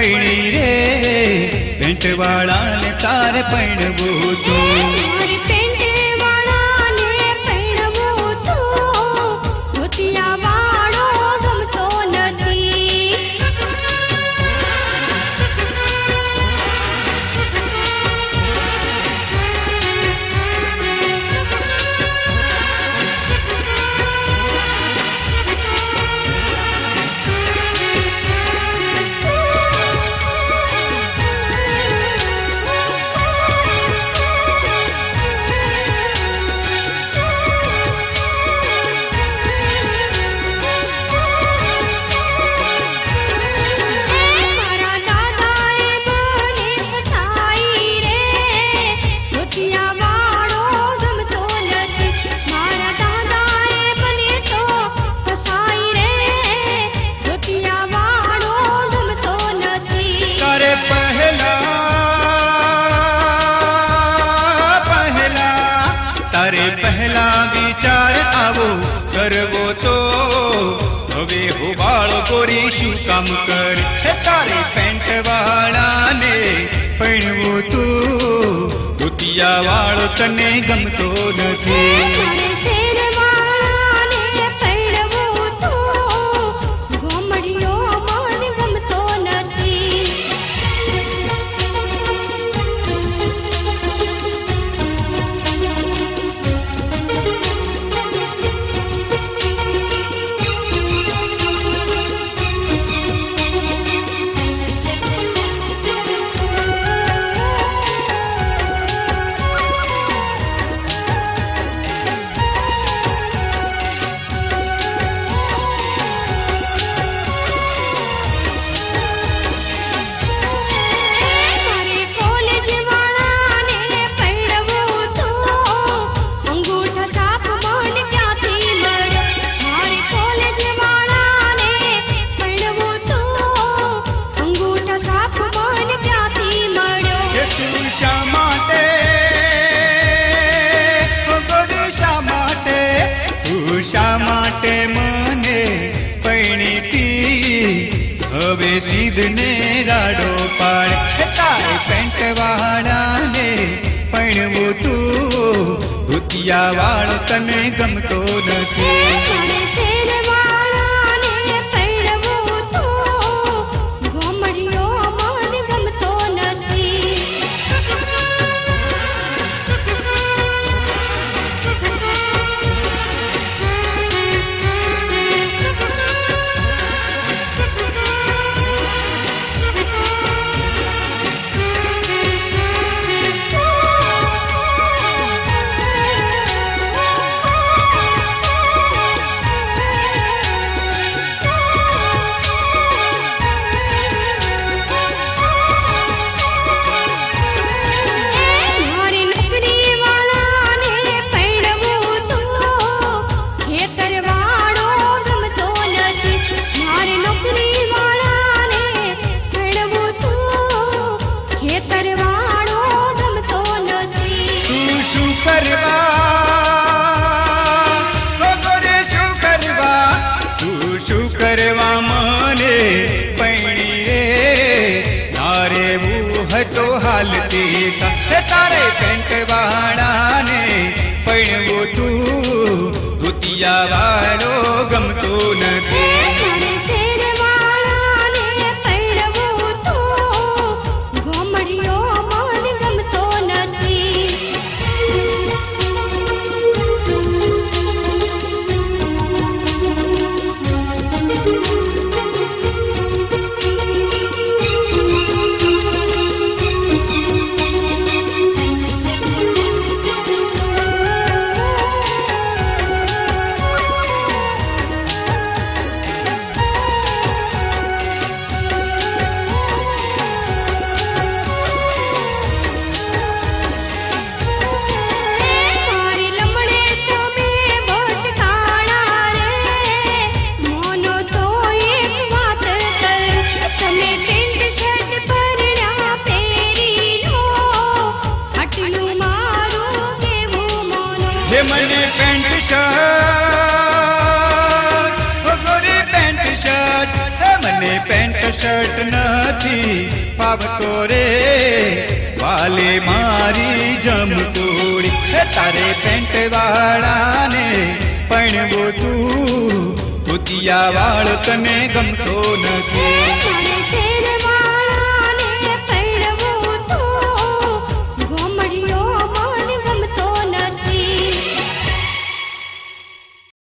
पैणी रे पेंट वाला ने तारे पैणवू तू मारे पेंट वाला ने पैणवू तू धोतिया वाळो गमतो नथी पहला विचार आवो करवो तो हवे हो बाळो गोरी शू काम कर तारे पेंट वाला ने पैणवू तू धोतिया वाळो तने गमतो नथी हवे सीध ने राडो पाड़ तारे पेंट वाला ने पैणवू तू धोतिया वाळो तने गमतो नथी करवा मने पैणी रे नारे वो तो हालती का तारे पेंट वाला ने पैणवू तू धोतिया वाळो गमतो नथी मने पेंट शर्ट गोरी पेंट शर्ट मने पेंट शर्ट न નથી પાવતો રે વાલે મારી જમકુડી હે તારે પેન્ટ વાળાને પૈણવો તું ધોતિયા વાળ તને ગમતો નથી